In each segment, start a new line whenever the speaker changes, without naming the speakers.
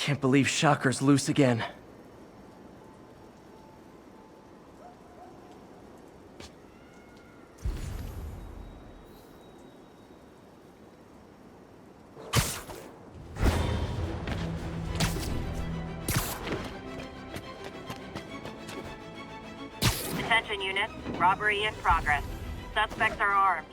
Can't believe Shocker's loose again.
Attention units, robbery in progress. Suspects are armed.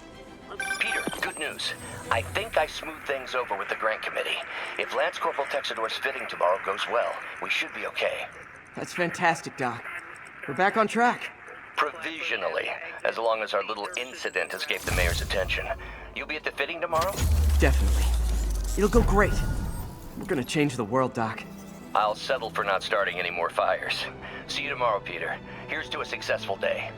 Peter, good news. I think I smoothed things over with the grant committee. If Lance Corporal Texador's fitting tomorrow goes well, we should be okay.
That's fantastic, Doc. We're back on track.
Provisionally, as long as our little incident escaped the mayor's attention. You'll be at the fitting tomorrow?
Definitely. It'll go great. We're gonna change the world, Doc.
I'll settle for not starting any more fires. See you tomorrow, Peter. Here's to a successful day.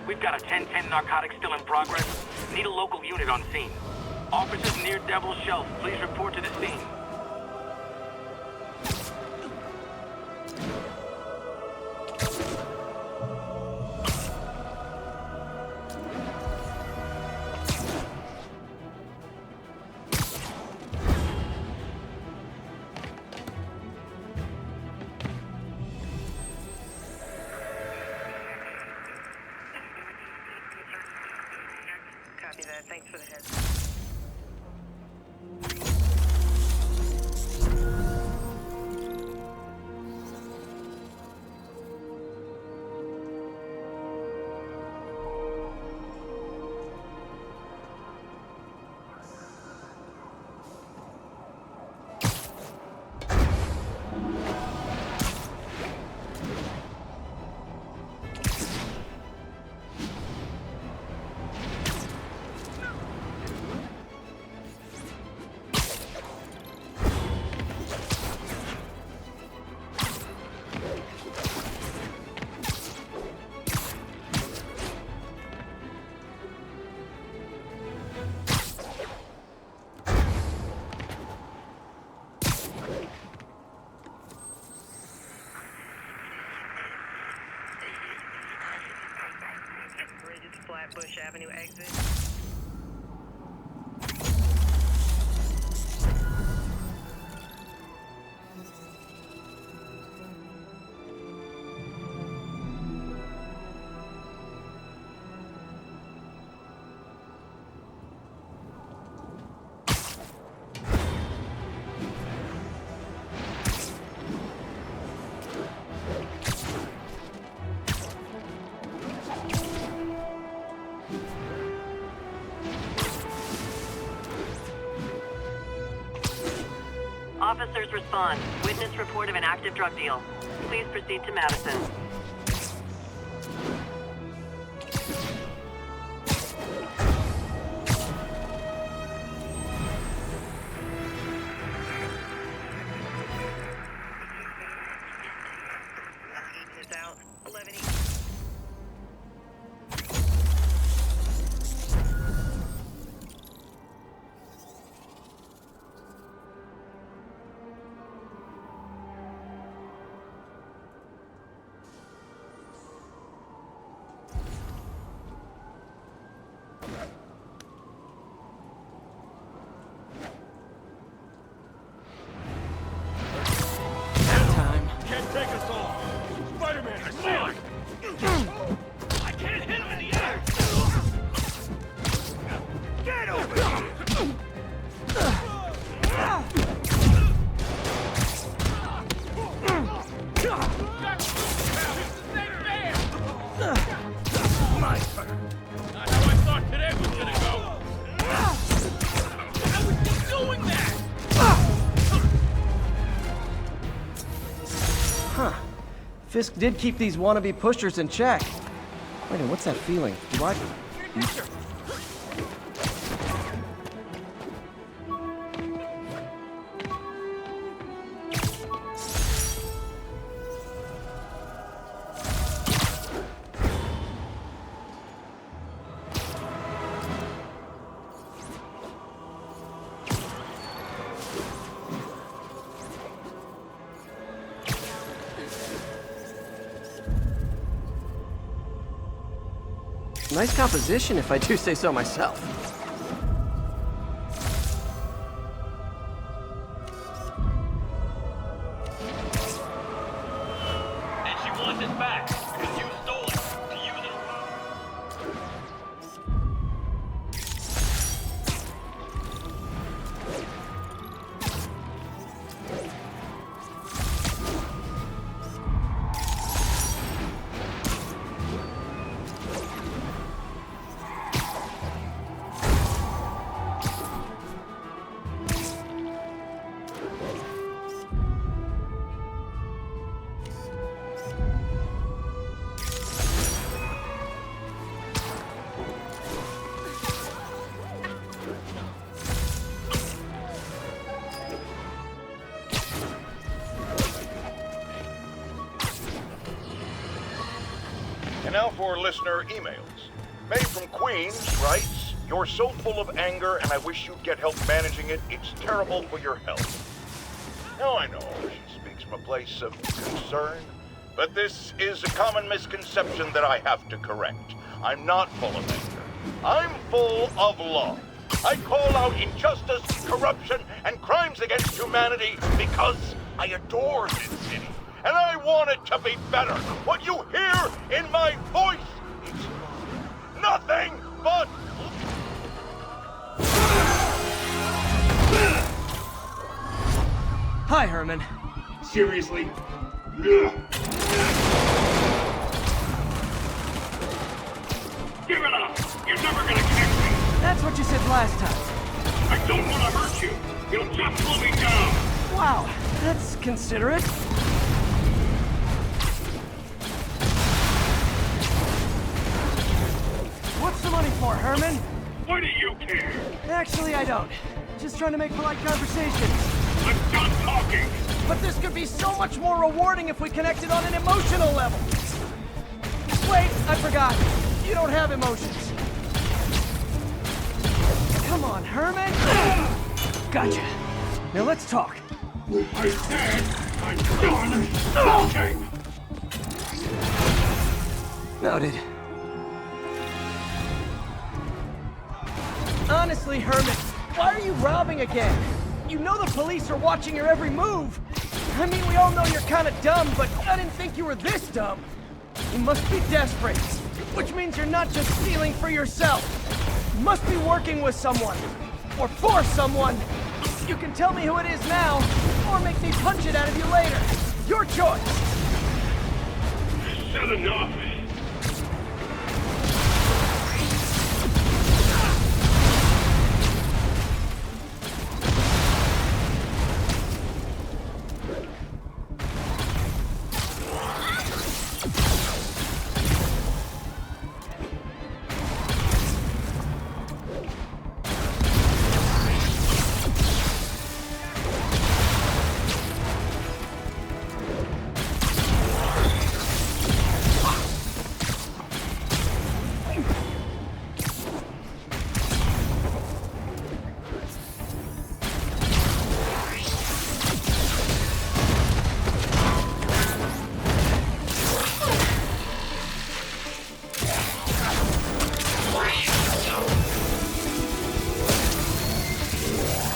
We've got a 10-10 narcotics still in progress. Need a local unit on scene. Officers near Devil's Shelf, please report to the scene.
Copy that. Thanks for the heads. Flatbush Avenue exit. Officers respond. Witness report of an active drug deal. Please proceed to Madison. Is out. 11 East.
Can't take us all! Spider-Man, come on! I can't hit him in the air! Get over here! My turn. Not how I thought today was gonna go! How was he doing that?
Huh. Fisk did keep these wannabe pushers in check. Wait a minute, what's that feeling? Do I... Nice composition, if I do say so myself.
And she wants it back, because you stole it. To use it.
And now for listener emails. May from Queens writes, "You're so full of anger and I wish you'd get help managing it. It's terrible for your health." Now I know she speaks from a place of concern, but this is a common misconception that I have to correct. I'm not full of anger. I'm full of love. I call out injustice, corruption, and crimes against humanity because I adore this city. And I want it to be better. What you hear in my voice is nothing but...
Hi, Herman.
Seriously? Give it up! You're never gonna catch me!
That's what you said last time.
I don't want to hurt you! You'll just slow me down!
Wow, that's considerate. What's the money for, Herman?
Why do you care?
Actually, I don't. Just trying to make polite conversation.
I'm done talking!
But this could be so much more rewarding if we connected on an emotional level. Wait, I forgot. You don't have emotions. Come on, Herman. Gotcha. Now let's talk.
I said I'm done talking!
Noted. Honestly, Herman, why are you robbing again? You know the police are watching your every move. I mean, we all know you're kind of dumb, but I didn't think you were this dumb. You must be desperate, which means you're not just stealing for yourself. You must be working with someone, or for someone. You can tell me who it is now, or make me punch it out of you later. Your choice.
Said enough!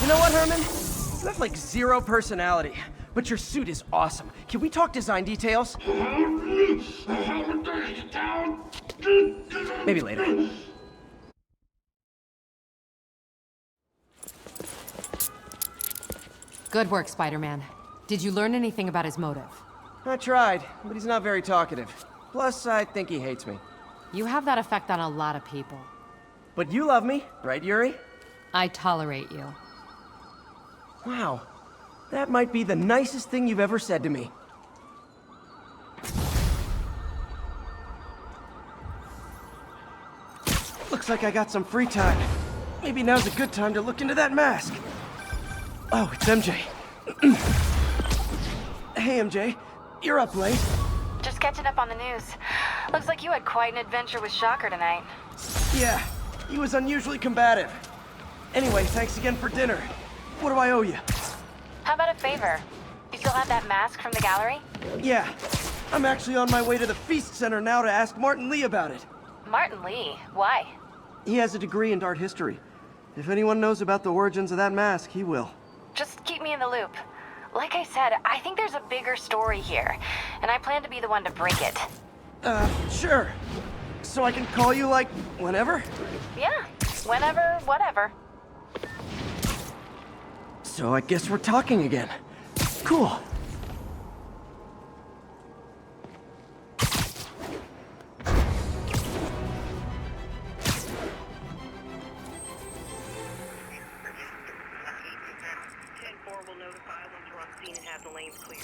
You know what, Herman? You have like zero personality, but your suit is awesome. Can we talk design details? Maybe later.
Good work, Spider-Man. Did you learn anything about his motive?
I tried, but he's not very talkative. Plus, I think he hates me.
You have that effect on a lot of people.
But you love me, right, Yuri?
I tolerate you.
Wow. That might be the nicest thing you've ever said to me. Looks like I got some free time. Maybe now's a good time to look into that mask. Oh, it's MJ. Hey, MJ. You're up late.
Just catching up on the news. Looks like you had quite an adventure with Shocker tonight.
Yeah, he was unusually combative. Anyway, thanks again for dinner. What do I owe you?
How about a favor? You still have that mask from the gallery?
Yeah, I'm actually on my way to the Feast Center now to ask Martin Lee about it.
Martin Lee. Why?
He has a degree in art history. If anyone knows about the origins of that mask, he will.
Just keep me in the loop. Like I said, I think there's a bigger story here, and I plan to be the one to break it.
Sure. So I can call you, like, whenever?
Yeah, whenever, whatever.
So I guess we're talking again. Cool.
Will notify once we're on scene and have the lanes clear.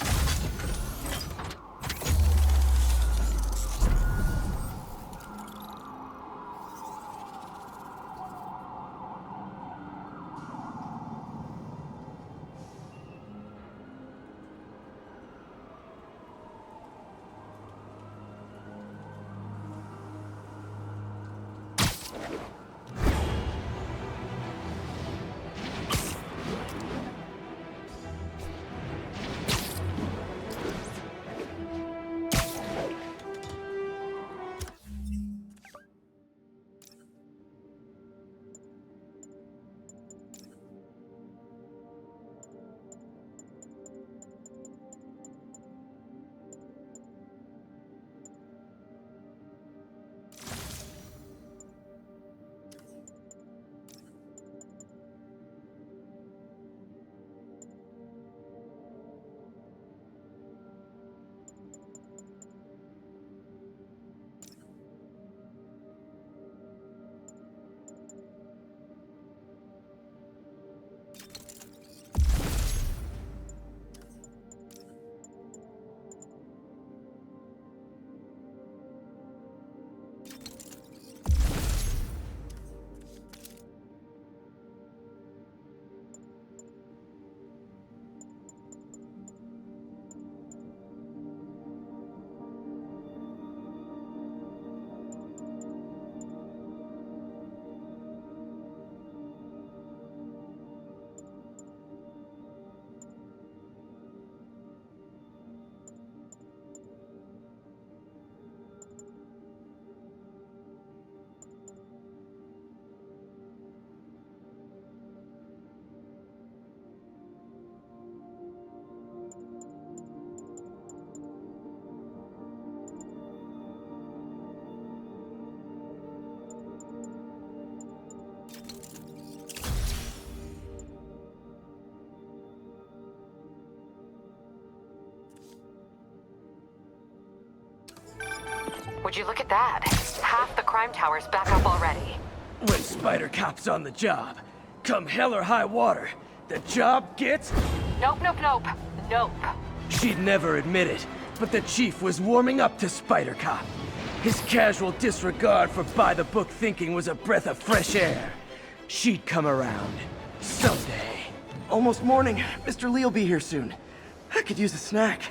Would you look at that? Half the crime tower's back up already.
When Spider Cop's on the job, come hell or high water, the job gets...
Nope, nope, nope. Nope.
She'd never admit it, but the chief was warming up to Spider Cop. His casual disregard for by-the-book thinking was a breath of fresh air. She'd come around. Someday. Almost morning. Mr. Lee'll be here soon. I could use a snack.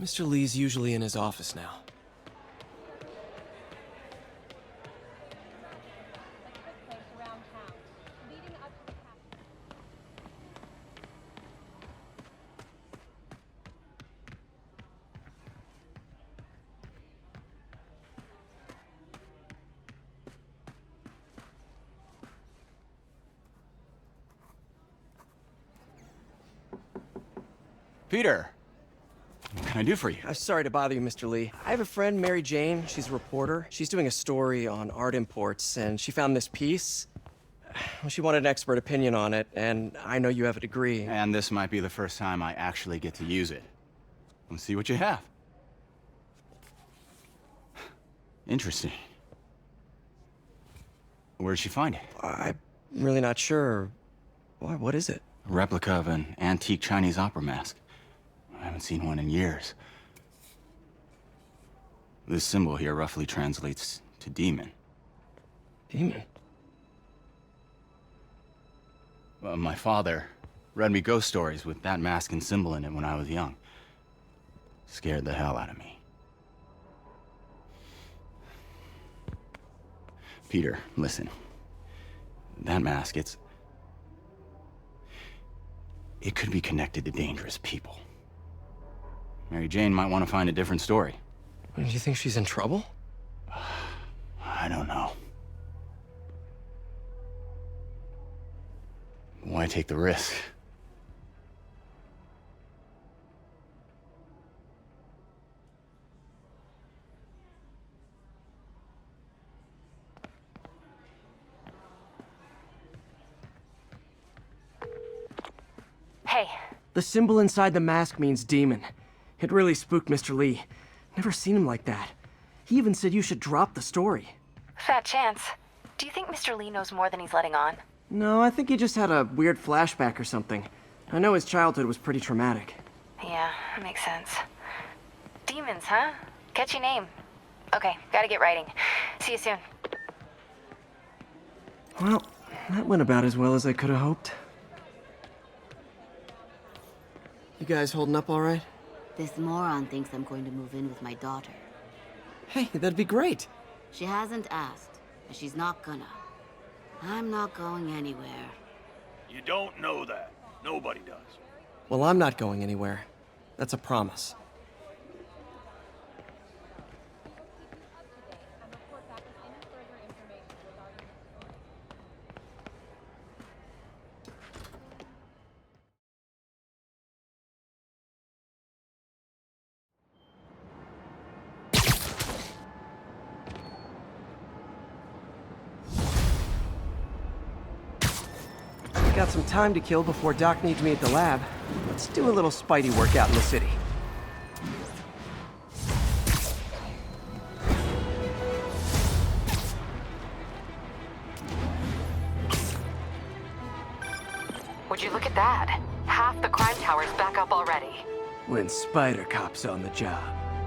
Mr. Lee's usually in his office now.
Peter, what can I do for you?
I'm sorry to bother you, Mr. Lee. I have a friend, Mary Jane. She's a reporter. She's doing a story on art imports, and she found this piece. Well, she wanted an expert opinion on it, and I know you have a degree.
And this might be the first time I actually get to use it. Let's see what you have. Interesting. Where did she find it?
I'm really not sure. Why, what is it?
A replica of an antique Chinese opera mask. I haven't seen one in years. This symbol here roughly translates to demon.
Demon?
My father read me ghost stories with that mask and symbol in it when I was young. Scared the hell out of me. Peter, listen. That mask, it could be connected to dangerous people. Mary Jane might want to find a different story.
Do you think she's in trouble?
I don't know. Why take the risk?
Hey,
The symbol inside the mask means demon. It really spooked Mr. Lee. Never seen him like that. He even said you should drop the story.
fat chance. Do you think Mr. Lee knows more than he's letting on?
No, I think he just had a weird flashback or something. I know his childhood was pretty traumatic.
Yeah, that makes sense. Demons, huh? Catchy name. Okay, gotta get writing. See you soon.
Well, that went about as well as I could have hoped. You guys holding up all right?
This moron thinks I'm going to move in with my daughter.
Hey, that'd be great.
She hasn't asked, and she's not gonna. I'm not going anywhere.
You don't know that. Nobody does.
Well, I'm not going anywhere. That's a promise. Got some time to kill before Doc needs me at the lab. Let's do a little Spidey workout in the city.
Would you look at that? Half the crime tower's back up already.
When Spider Cop's on the job,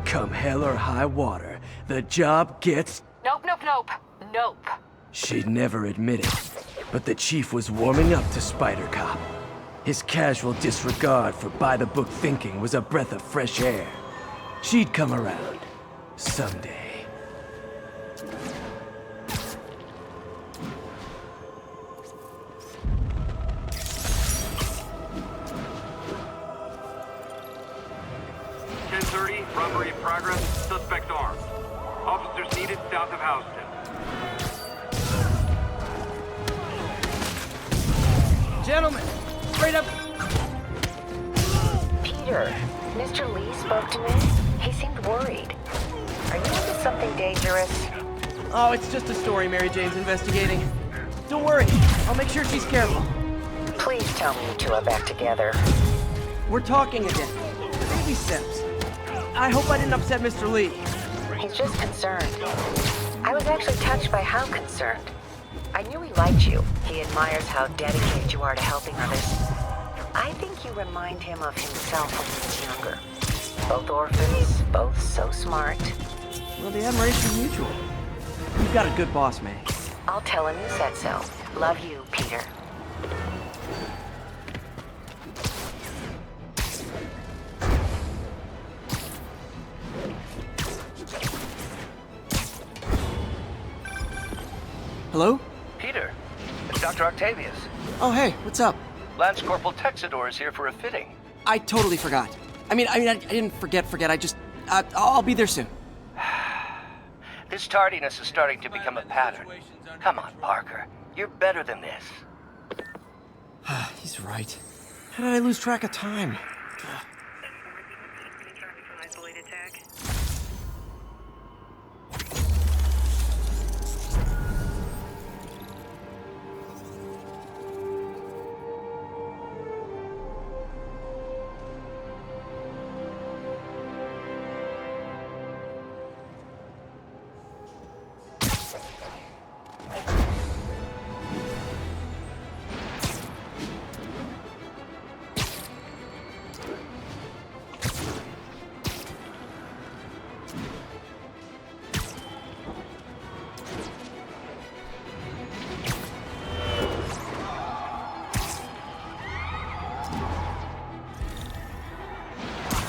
come hell or high water, the job gets...
Nope, nope, nope. Nope.
She'd never admit it, but the chief was warming up to Spider Cop. His casual disregard for by-the-book thinking was a breath of fresh air. She'd come around. Someday.
Robbery in progress. Suspect armed. Officers needed south of Houston.
Gentlemen, straight up...
Peter, Mr. Lee spoke to me. He seemed worried. Are you into something dangerous?
Oh, it's just a story Mary Jane's investigating. Don't worry, I'll make sure she's careful.
Please tell me you two are back together.
We're talking again. Baby steps. I hope I didn't upset Mr. Lee.
He's just concerned. I was actually touched by how concerned. I knew he liked you. He admires how dedicated you are to helping others. I think you remind him of himself when he was younger. Both orphans, both so smart.
Well, the admiration's mutual. You've got a good boss, May.
I'll tell him you said so. Love you, Peter.
Hello?
Peter, it's Dr. Octavius.
Oh, hey, what's up?
Lance Corporal Texador is here for a fitting.
I totally forgot. I didn't forget. I just... I'll be there soon.
This tardiness is starting to become a pattern. Come on, Parker. You're better than this.
He's right. How did I lose track of time?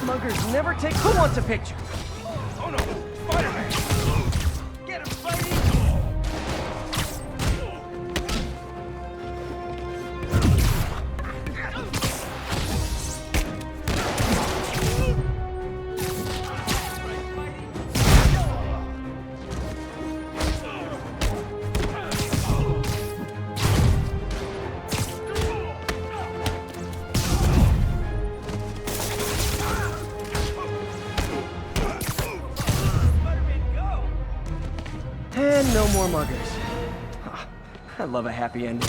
Muggers never take... Who wants a picture?
Oh no! Spider-Man! Get him, Spidey!
more muggers. I love a happy ending.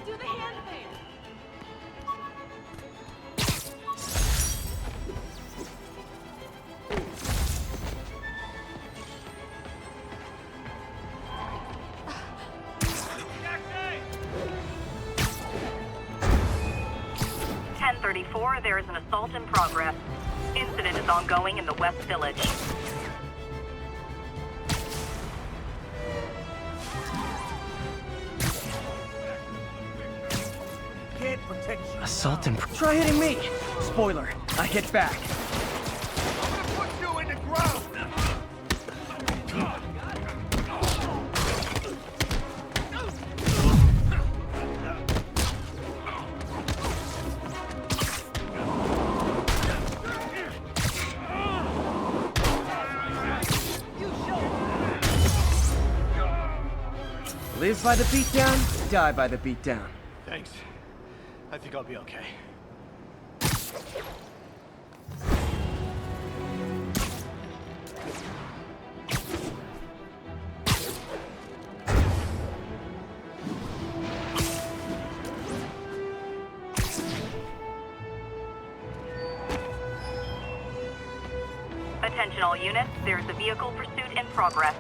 Do the hand thing.
There is an assault in progress. Incident is ongoing in the West Village.
Assault and... Try hitting me! Spoiler, I hit back. Live by the beatdown, die by the beatdown.
Thanks. I think I'll be okay.
Attention all units, there is a vehicle pursuit in progress.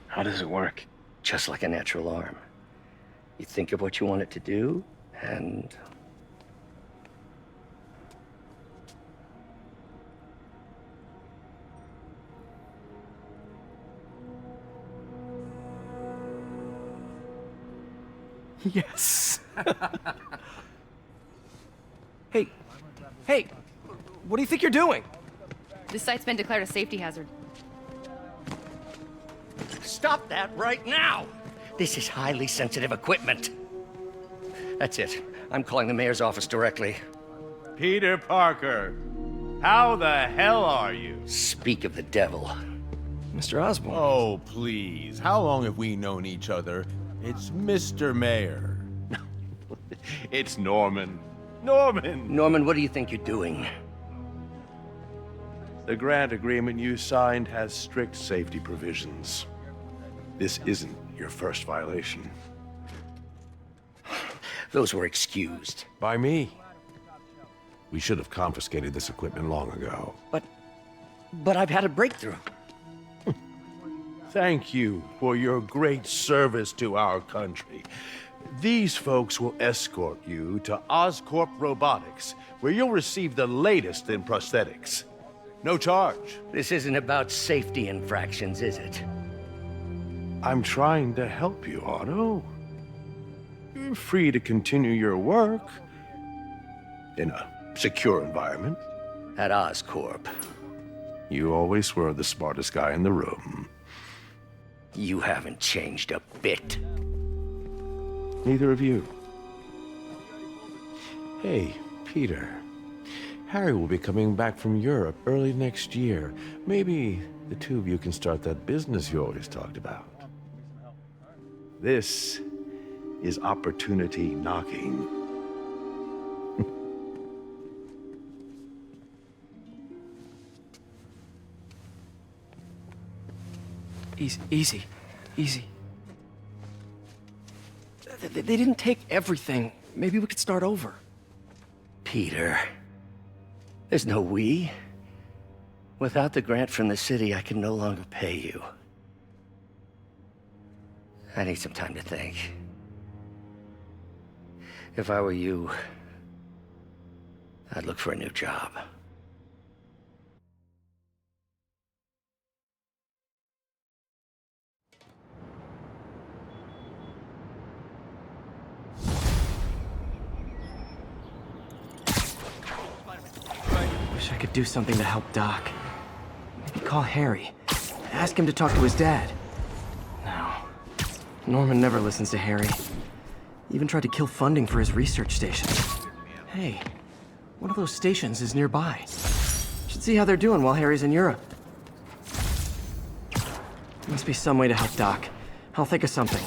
How does it work? Just like a natural arm. You think of what you want it to do, and...
Yes! Hey, what do you think you're doing?
This site's been declared a safety hazard.
Stop that right now! This is highly sensitive equipment. That's it. I'm calling the mayor's office directly.
Peter Parker, how the hell are you?
Speak of the devil.
Mr. Osborn.
Oh, please. How long have we known each other? It's Mr. Mayor. It's Norman.
Norman, what do you think you're doing?
The grant agreement you signed has strict safety provisions. This isn't your first violation.
Those were excused.
By me. We should have confiscated this equipment long ago.
But I've had a breakthrough.
Thank you for your great service to our country. These folks will escort you to Oscorp Robotics, where you'll receive the latest in prosthetics. No charge.
This isn't about safety infractions, is it?
I'm trying to help you, Otto. You're free to continue your work in a secure environment.
At Oscorp.
You always were the smartest guy in the room.
You haven't changed a bit.
Neither of you. Hey, Peter. Harry will be coming back from Europe early next year. Maybe the two of you can start that business you always talked about. This is opportunity knocking.
Easy. They didn't take everything. Maybe we could start over.
Peter, there's no we. Without the grant from the city, I can no longer pay you. I need some time to think. If I were you, I'd look for a new job.
Wish I could do something to help Doc. Maybe call Harry. Ask him to talk to his dad. No. Norman never listens to Harry. He even tried to kill funding for his research station. Hey, one of those stations is nearby. Should see how they're doing while Harry's in Europe. Must be some way to help Doc. I'll think of something.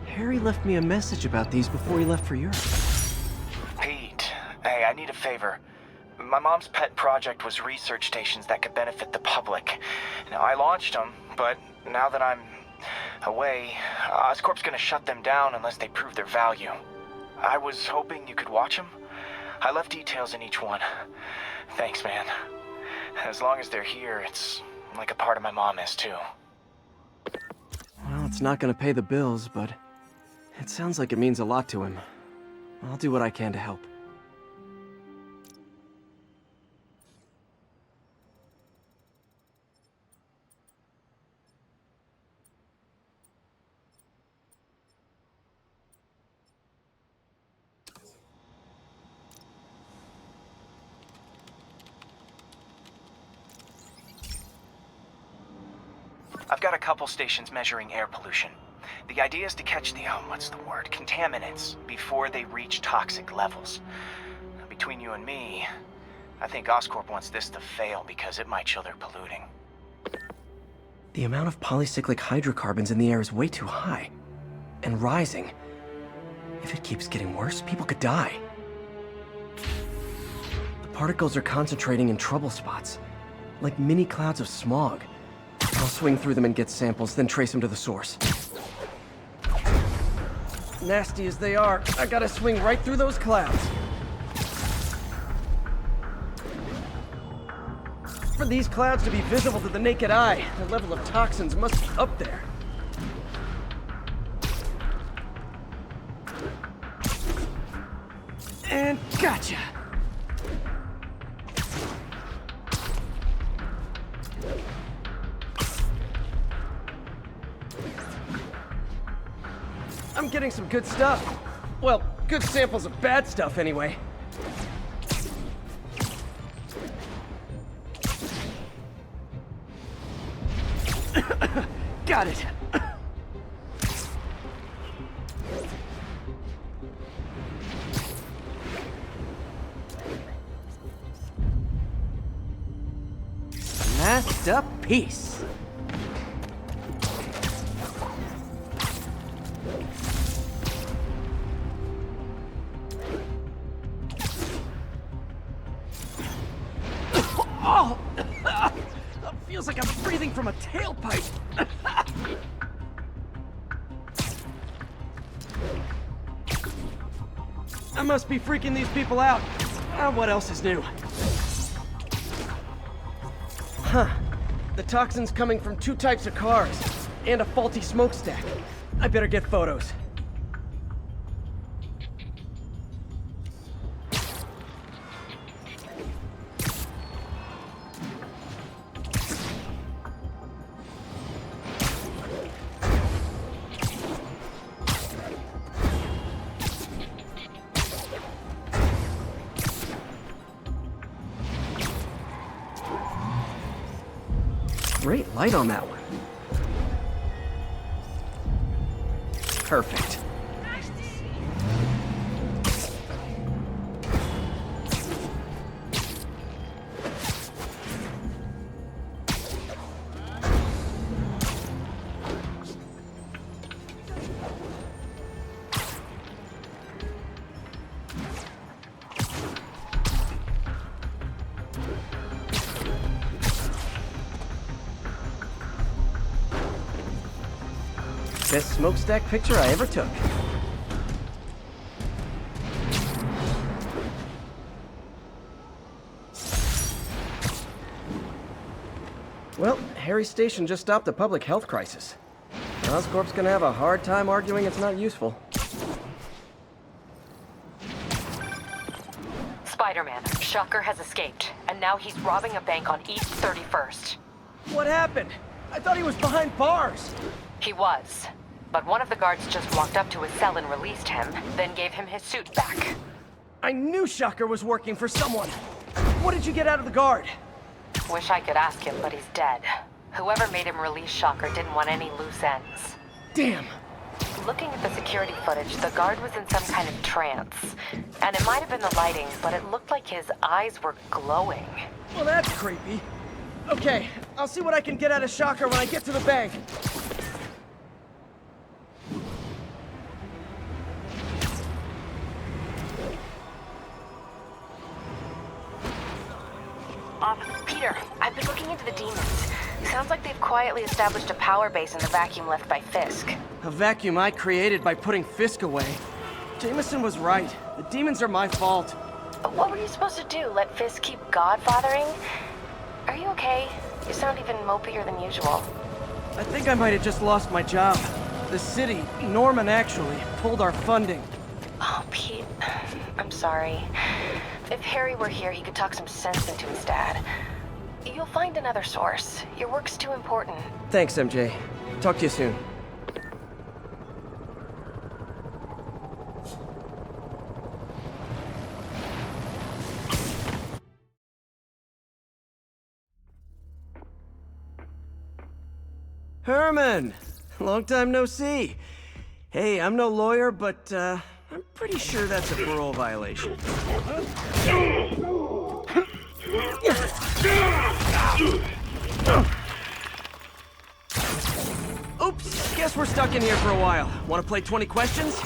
Harry left me a message about these before he left for Europe.
Pete, hey, I need a favor. My mom's pet project was research stations that could benefit the public. Now, I launched them, but now that I'm away, Oscorp's gonna shut them down unless they prove their value. I was hoping you could watch them. I left details in each one. Thanks, man. As long as they're here, it's like a part of my mom is, too.
Well, it's not gonna pay the bills, but it sounds like it means a lot to him. I'll do what I can to help.
I've got a couple stations measuring air pollution. The idea is to catch the, contaminants before they reach toxic levels. Between you and me, I think Oscorp wants this to fail because it might show they're polluting.
The amount of polycyclic hydrocarbons in the air is way too high. And rising. If it keeps getting worse, people could die. The particles are concentrating in trouble spots, like mini clouds of smog. I'll swing through them and get samples, then trace them to the source. Nasty as they are, I gotta swing right through those clouds. For these clouds to be visible to the naked eye, the level of toxins must be up there. And gotcha! I'm getting some good stuff. Well, good samples of bad stuff, anyway. Got it. Masterpiece. Oh! Feels like I'm breathing from a tailpipe. I must be freaking these people out. What else is new? Huh. The toxin's coming from 2 types of cars, and a faulty smokestack. I better get photos. Great light on that one. Perfect. Best smokestack picture I ever took. Well, Harry's station just stopped a public health crisis. Oscorp's gonna have a hard time arguing it's not useful.
Spidey, Spider-Man. Shocker has escaped, and now he's robbing a bank on East 31st.
What happened? I thought he was behind bars.
He was. But one of the guards just walked up to his cell and released him, then gave him his suit back.
I knew Shocker was working for someone. What did you get out of the guard?
Wish I could ask him, but he's dead. Whoever made him release Shocker didn't want any loose ends.
Damn.
Looking at the security footage, the guard was in some kind of trance. And it might have been the lighting, but it looked like his eyes were glowing.
Well, that's creepy. Okay, I'll see what I can get out of Shocker when I get to the bank.
Peter, I've been looking into the demons. Sounds like they've quietly established a power base in the vacuum left by Fisk.
A vacuum I created by putting Fisk away. Jameson was right. The demons are my fault.
What were you supposed to do? Let Fisk keep godfathering? Are you okay? You sound even mopier than usual.
I think I might have just lost my job. The city, Norman actually, pulled our funding.
Oh, Pete. I'm sorry. If Harry were here, he could talk some sense into his dad. You'll find another source. Your work's too important.
Thanks, MJ. Talk to you soon. Herman! Long time no see. Hey, I'm no lawyer, but, I'm pretty sure that's a parole violation. Oops, guess we're stuck in here for a while. Want to play 20 questions?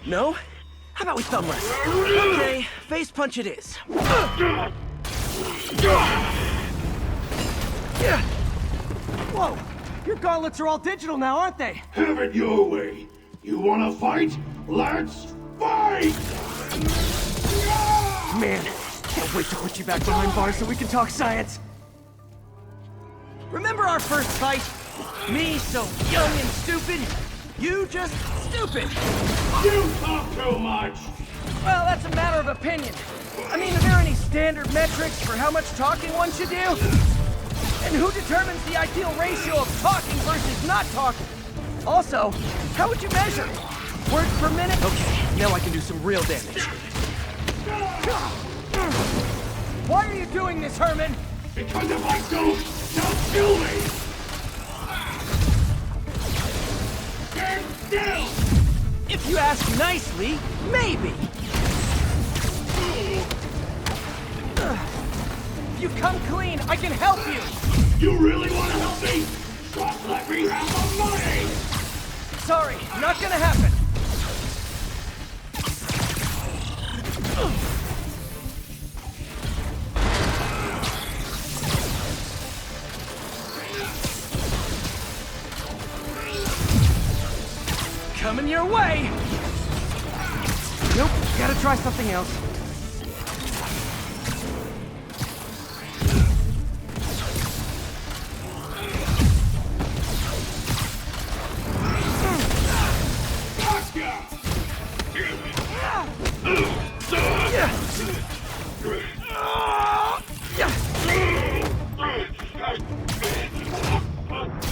No? How about we thumb wrestle? Okay, face punch it is. Whoa! Your gauntlets are all digital now, aren't they?
Have it your way. You wanna fight? Let's fight!
Man, can't wait to put you back behind bars so we can talk science. Remember our first fight? Me so young and stupid, you just stupid.
You talk too much!
Well, that's a matter of opinion. I mean, are there any standard metrics for how much talking one should do? And who determines the ideal ratio of talking versus not talking? Also, how would you measure? Words per minute? Okay, now I can do some real damage. Why are you doing this, Herman?
Because if I don't, they'll kill me! Stand still!
If you ask nicely, maybe. If you come clean, I can help you!
You really want to help me? Just let me have the money!
Sorry, not gonna happen. Coming your way! Nope, gotta try something else.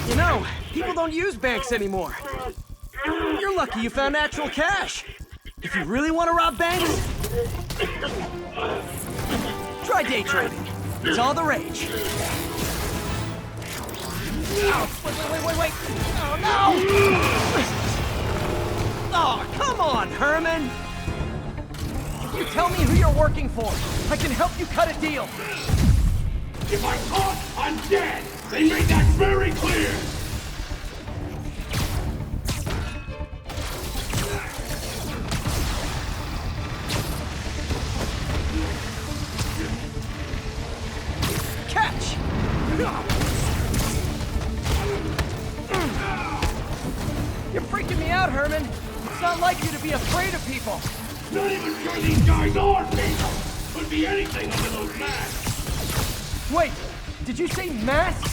You know, people don't use banks anymore. You're lucky you found actual cash. If you really want to rob banks, try day trading. It's all the rage. Oh, wait. Oh, no! Oh, come on, Herman! If you tell me who you're working for, I can help you cut a deal.
If I talk, I'm dead! They made that very clear!
Catch! You're freaking me out, Herman. It's not like you to be afraid of people.
Not even sure these guys are people! Could be anything under those masks!
Wait, did you say masks?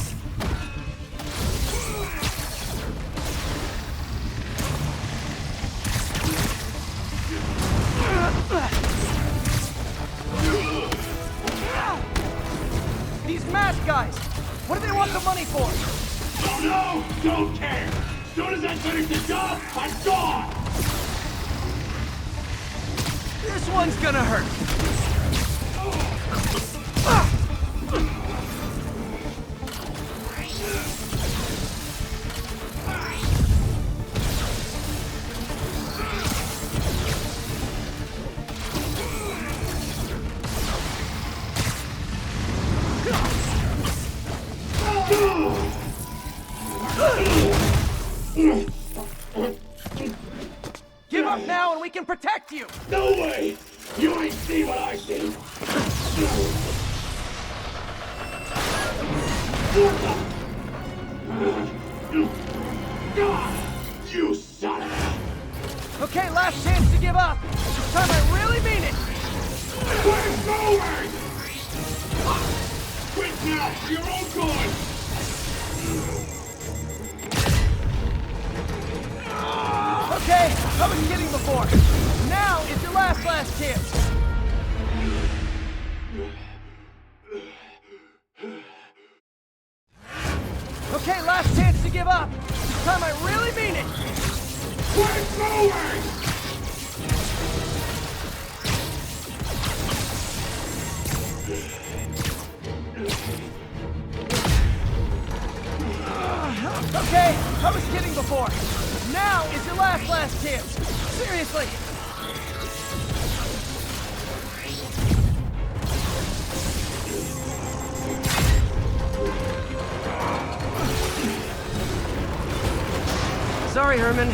the money for?
Don't know! Don't care! As soon as I finish the job, I'm gone!
This one's gonna hurt. Give up now and we can protect you!
No way! You ain't seen what I see! You son of a...
Okay, last chance to give up. This time I really mean it.
Where's going? Quit now, for your own good!
Okay, I was kidding before. Now is your last chance. Okay, last chance to give up. This time I really mean it.
Where's going?
Okay, I was kidding before. Now is your last chance. Seriously. Sorry, Herman.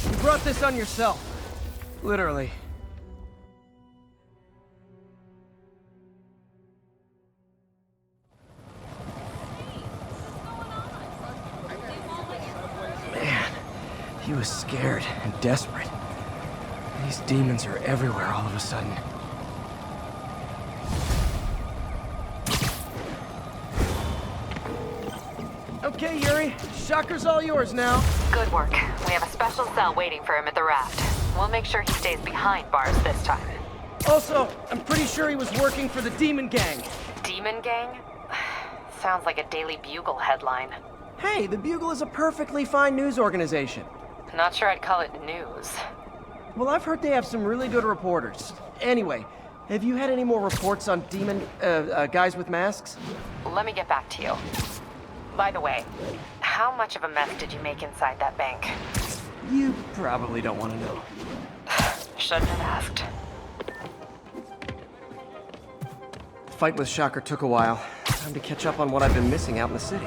You brought this on yourself. Literally. Man, he was scared and desperate. These demons are everywhere all of a sudden. Okay, Yuri. Shocker's all yours now.
Good work. We have a special cell waiting for him at the raft. We'll make sure he stays behind bars this time.
Also, I'm pretty sure he was working for the Demon Gang.
Demon Gang? Sounds like a Daily Bugle headline.
Hey, the Bugle is a perfectly fine news organization.
Not sure I'd call it news.
Well, I've heard they have some really good reporters. Anyway, have you had any more reports on demon, guys with masks?
Let me get back to you. By the way, how much of a mess did you make inside that bank?
You probably don't want to know.
Shouldn't have asked.
The fight with Shocker took a while. Time to catch up on what I've been missing out in the city.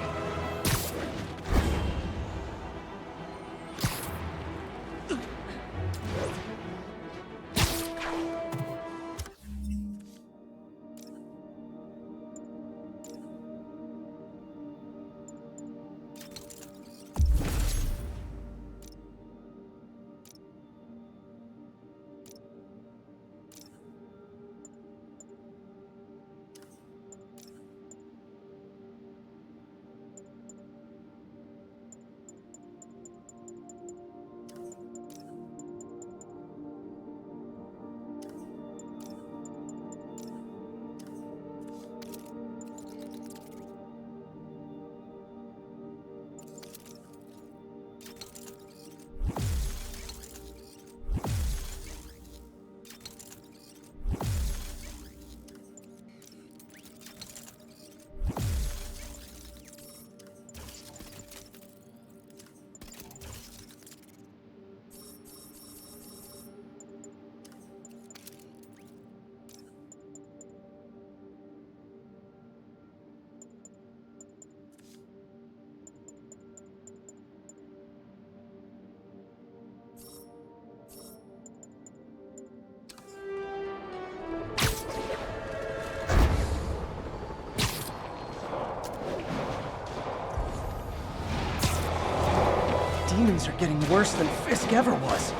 Demons are getting worse than Fisk ever was.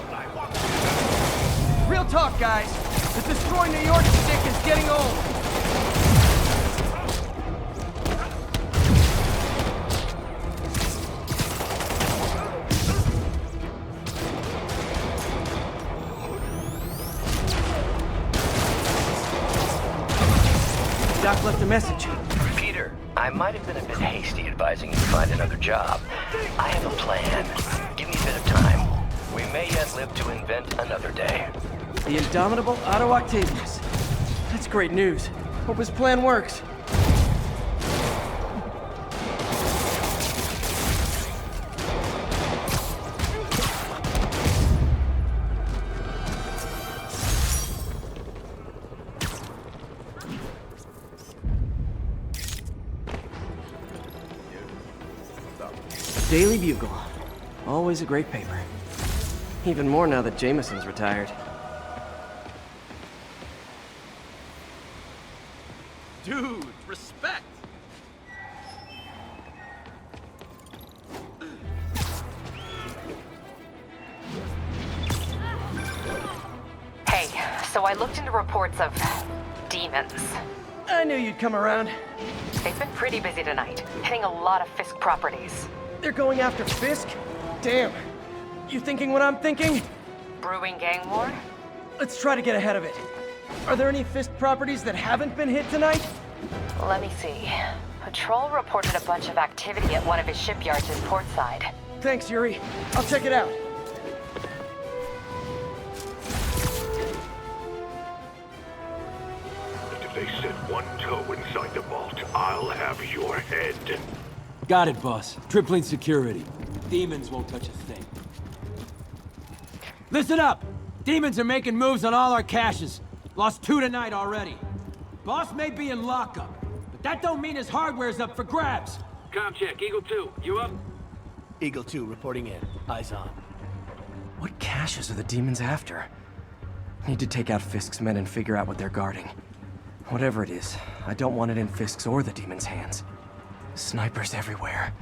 Real talk, guys. The Destroy New York stick is getting old. left a message.
Peter, I might have been a bit hasty advising you to find another job. I have a plan. Give me a bit of time. We may yet live to invent another day.
The indomitable Otto Octavius. That's great news. Hope his plan works. Daily Bugle. Always a great paper. Even more now that Jameson's retired.
Dude, respect!
Hey, so I looked into reports of demons.
I knew you'd come around.
They've been pretty busy tonight, hitting a lot of Fisk properties.
They're going after Fisk? Damn. You thinking what I'm thinking?
Brewing gang war?
Let's try to get ahead of it. Are there any Fisk properties that haven't been hit tonight?
Let me see. Patrol reported a bunch of activity at one of his shipyards in Portside.
Thanks, Yuri. I'll check it out.
If they set one toe inside the vault, I'll have your head.
Got it, boss. Tripling security. Demons won't touch a thing. Listen up! Demons are making moves on all our caches. Lost 2 tonight already. Boss may be in lockup, but that don't mean his hardware's up for grabs.
Com check, Eagle 2, you up?
Eagle 2 reporting in. Eyes on.
What caches are the demons after? Need to take out Fisk's men and figure out what they're guarding. Whatever it is, I don't want it in Fisk's or the demons' hands. Snipers everywhere.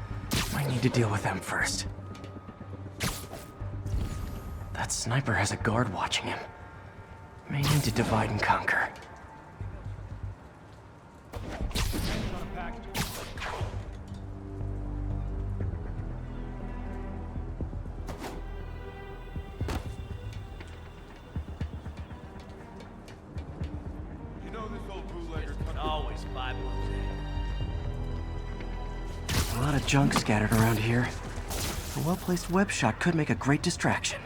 I need to deal with them first. That sniper has a guard watching him. May need to divide and conquer.
You know this old bootlegger always 5 months
A lot of junk scattered around here. A well-placed web shot could make a great distraction.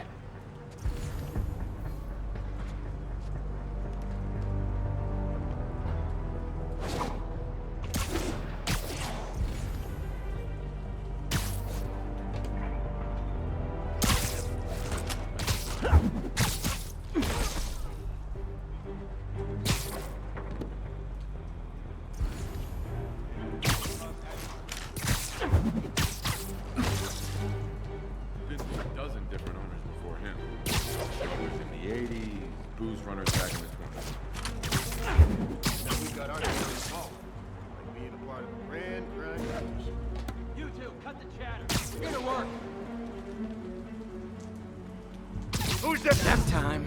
Who's that?
Nap time.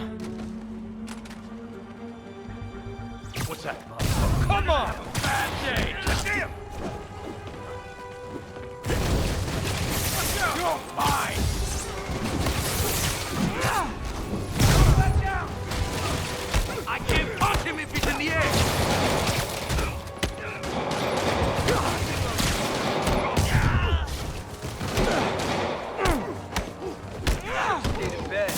What's that? Come on! Bad day! Damn! You're mine! I can't punch him if he's in the air!
Stayed in bed.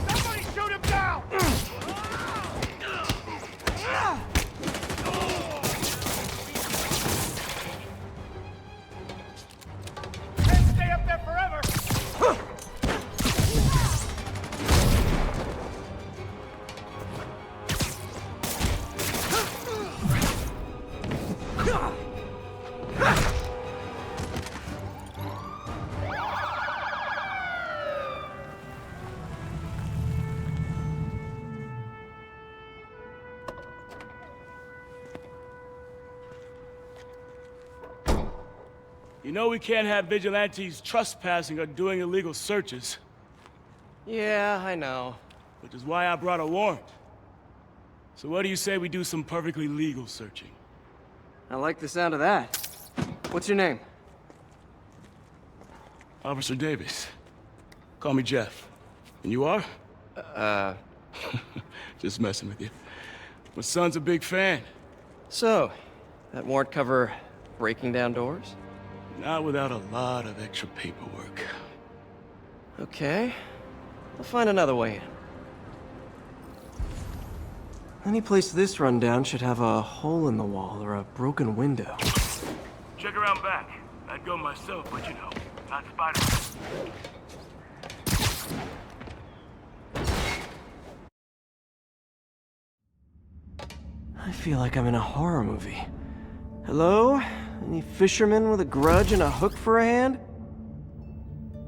Somebody shoot him down! Can't stay up there forever!
You know we can't have vigilantes trespassing or doing illegal searches.
Yeah, I know.
Which is why I brought a warrant. So what do you say we do some perfectly legal searching?
I like the sound of that. What's your name?
Officer Davis. Call me Jeff. And you are? Just messing with you. My son's a big fan.
So, that warrant cover breaking down doors?
Not without a lot of extra paperwork.
Okay. I'll find another way in. Any place this rundown should have a hole in the wall or a broken window.
Check around back. I'd go myself, but you know, not Spider-Man.
I feel like I'm in a horror movie. Hello? Any fisherman with a grudge and a hook for a hand?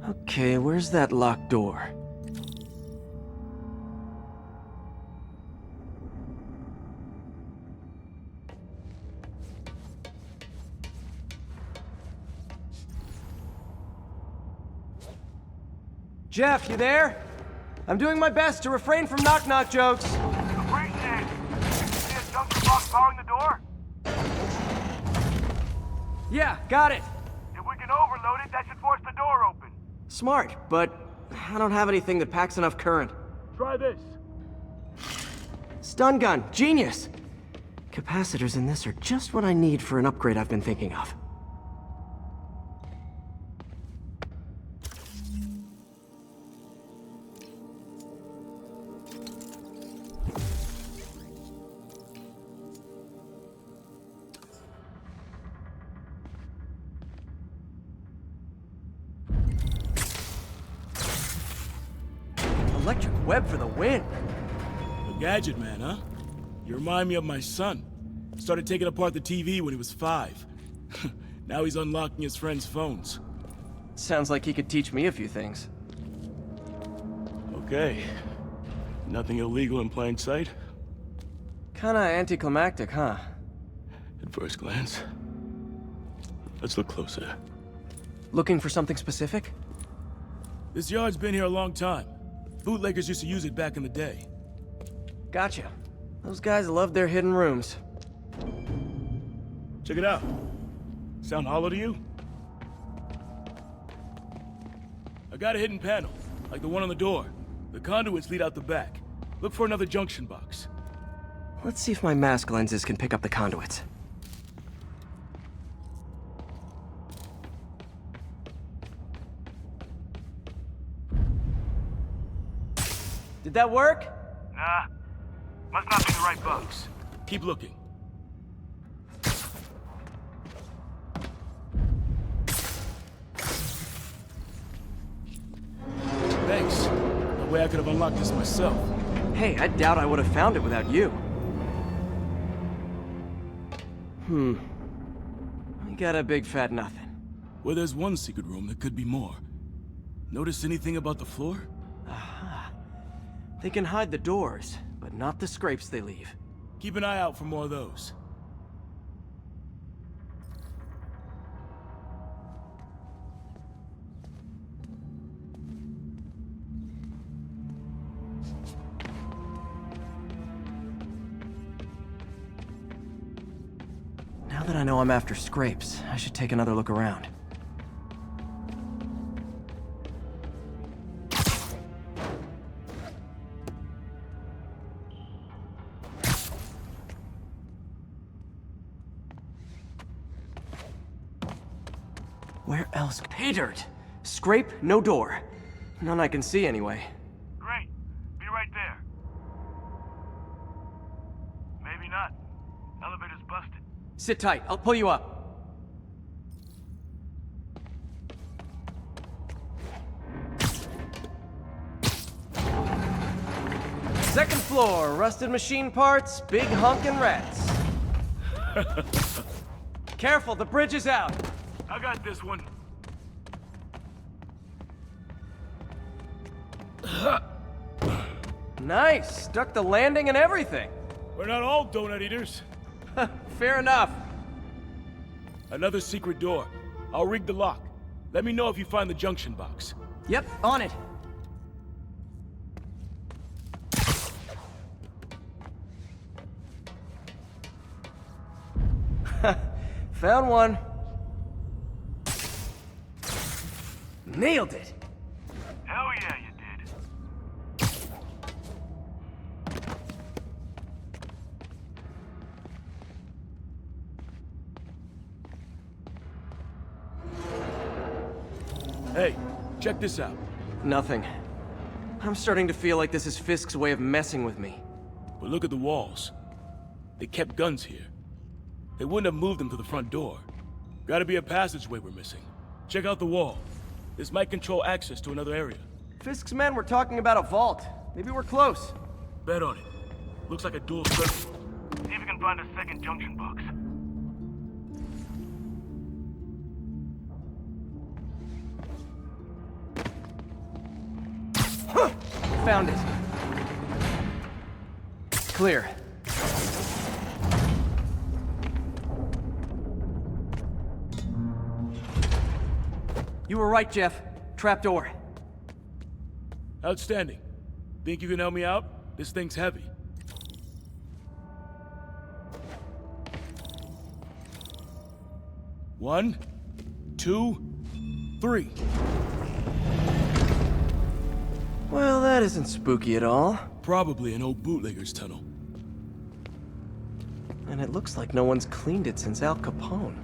Okay, where's that locked door? Jeff, you there? I'm doing my best to refrain from knock-knock jokes.
Appreciate it. See a junction box powering the door?
Yeah, got it.
If we can overload it, that should force the door open.
Smart, but I don't have anything that packs enough current.
Try this.
Stun gun, genius! Capacitors in this are just what I need for an upgrade I've been thinking of. Electric web for the win.
A gadget man, huh? You remind me of my son. Started taking apart the TV when he was 5. Now he's unlocking his friends' phones.
Sounds like he could teach me a few things.
Okay. Nothing illegal in plain sight?
Kinda anticlimactic, huh?
At first glance. Let's look closer.
Looking for something specific?
This yard's been here a long time. Bootleggers used to use it back in the day.
Gotcha. Those guys love their hidden rooms.
Check it out. Sound hollow to you? I got a hidden panel, like the one on the door. The conduits lead out the back. Look for another junction box.
Let's see if my mask lenses can pick up the conduits. Did that work?
Nah. Must not be the right box. Keep looking. Thanks. No way I could have unlocked this myself.
Hey, I doubt I would have found it without you. I got a big fat nothing.
Well, there's one secret room that could be more. Notice anything about the floor?
Aha. They can hide the doors, but not the scrapes they leave.
Keep an eye out for more of those.
Now that I know I'm after scrapes, I should take another look around. Where else? Pay dirt! Scrape, no door. None I can see anyway.
Great. Be right there. Maybe not. Elevator's busted.
Sit tight, I'll pull you up. Second floor, rusted machine parts, big honkin' rats. Careful, the bridge is out.
I got this one.
Nice, stuck the landing and everything.
We're not all donut eaters.
Fair enough.
Another secret door. I'll rig the lock. Let me know if you find the junction box.
Yep, on it. Found one. Nailed it!
Hell yeah, you did.
Hey, check this out.
Nothing. I'm starting to feel like this is Fisk's way of messing with me.
But look at the walls. They kept guns here. They wouldn't have moved them to the front door. Gotta be a passageway we're missing. Check out the wall. This might control access to another area.
Fisk's men were talking about a vault. Maybe we're close.
Bet on it. Looks like a dual circuit.
See if you can find a second junction box.
Found it. Clear. You were right, Jeff. Trapdoor.
Outstanding. Think you can help me out? This thing's heavy. One, two, three.
Well, that isn't spooky at all.
Probably an old bootlegger's tunnel.
And it looks like no one's cleaned it since Al Capone.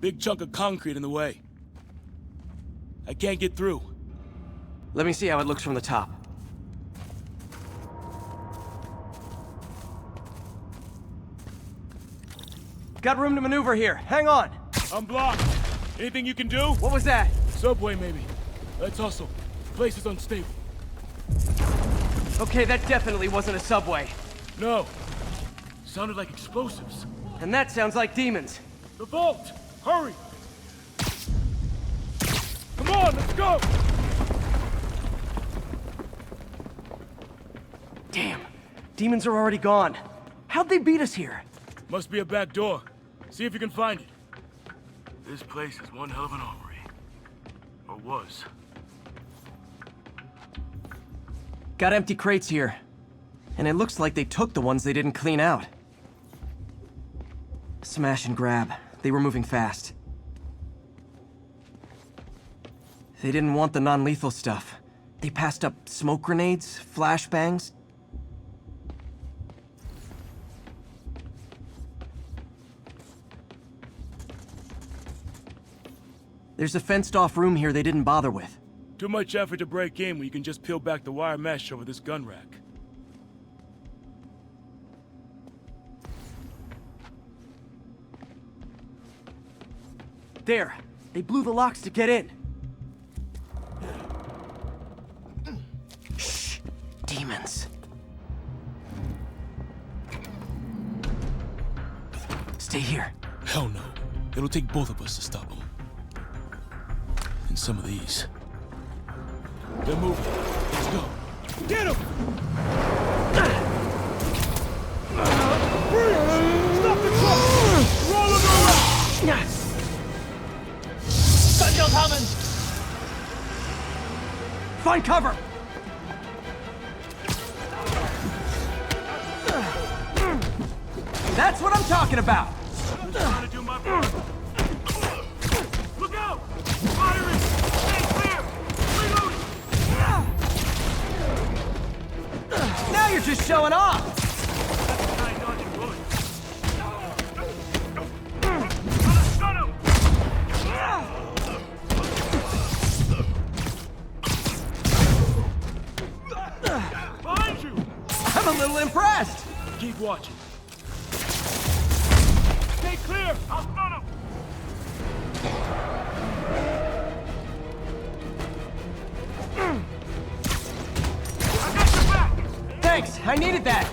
Big chunk of concrete in the way. I can't get through.
Let me see how it looks from the top. Got room to maneuver here. Hang on.
I'm blocked. Anything you can do?
What was that?
Subway, maybe. Let's hustle. Place is unstable.
Okay, that definitely wasn't a subway.
No. Sounded like explosives.
And that sounds like demons.
The vault! Hurry! Come on, let's go!
Damn. Demons are already gone. How'd they beat us here?
Must be a back door. See if you can find it. This place is one hell of an armory. Or was.
Got empty crates here. And it looks like they took the ones they didn't clean out. Smash and grab. They were moving fast. They didn't want the non-lethal stuff. They passed up smoke grenades, flashbangs. There's a fenced-off room here they didn't bother with.
Too much effort to break in when you can just peel back the wire mesh over this gun rack.
There. They blew the locks to get in. Shh. Demons. Stay here.
Hell no. It'll take both of us to stop them. And some of these. They're moving. Let's go. Get him! Stop the truck! Roll him around! Gun coming!
Find cover! That's what I'm talking about!
Trying to do my part. Look out! Firing! Stay clear! Reloading!
Now you're just showing off!
Behind you!
I'm a little impressed!
Keep watching.
Stay clear! I'll stun him! I got your back!
Thanks, I needed that!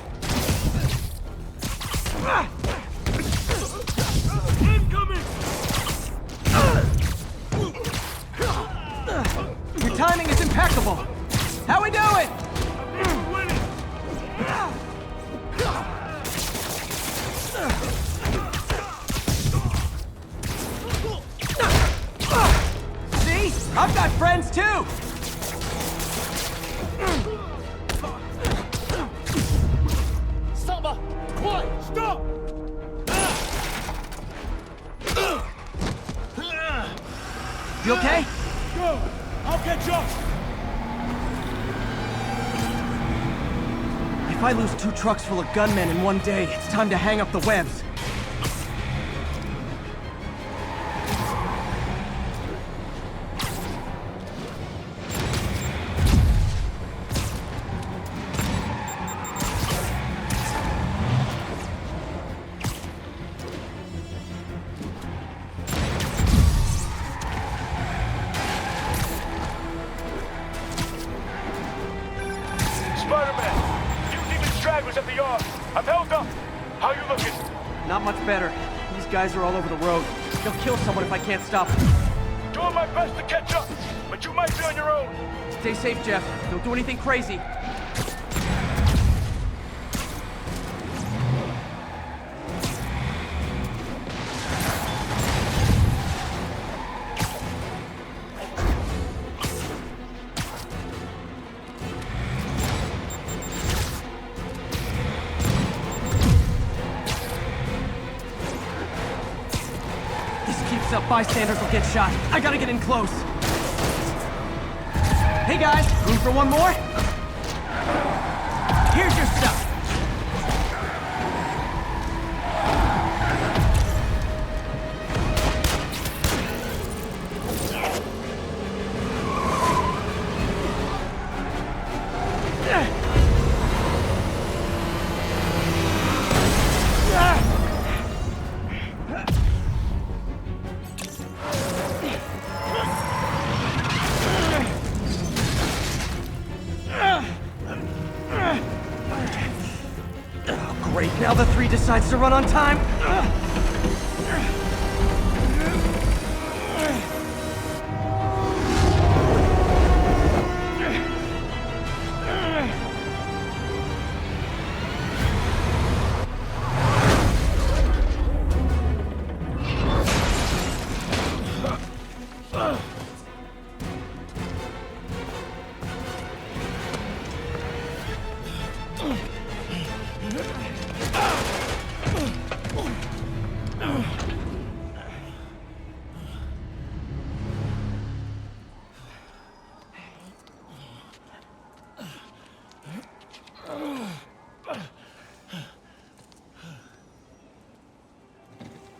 Incoming!
Your timing is impeccable! How we doing?
Winning!
See? I've got friends too!
Mama! Quiet! Stop!
You okay?
Go! I'll catch up!
If I lose 2 trucks full of gunmen in one day, it's time to hang up the webs.
At the yard. I'm held up. How you looking?
Not much better. These guys are all over the road. They'll kill someone if I can't stop them.
Doing my best to catch up, but you might be on your own.
Stay safe, Jeff. Don't do anything crazy. Bystanders will get shot. I gotta get in close. Hey guys, room for one more? Here's your stuff. Great, now the 3 decides to run on time.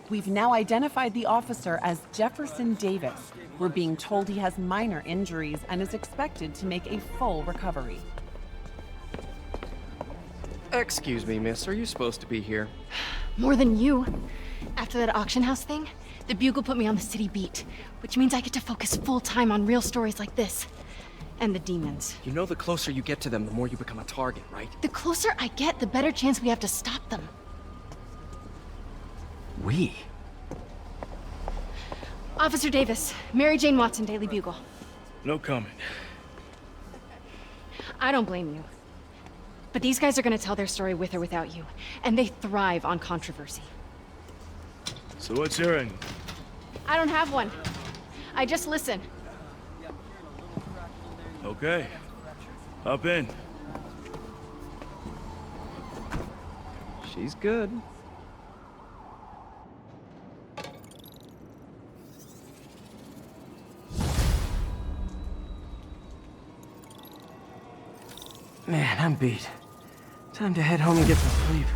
We've now identified the officer as Jefferson Davis. We're being told he has minor injuries and is expected to make a full recovery.
Excuse me, miss. Are you supposed to be here?
More than you. After that auction house thing, the Bugle put me on the city beat, which means I get to focus full time on real stories like this. And the demons.
You know the closer you get to them, the more you become a target, right?
The closer I get, the better chance we have to stop them.
We?
Officer Davis, Mary Jane Watson, Daily Bugle.
No comment.
I don't blame you. But these guys are gonna tell their story with or without you, and they thrive on controversy.
So what's your angle?
I don't have one. I just listen.
Okay. Hop in.
She's good.
Man, I'm beat. Time to head home and get some sleep.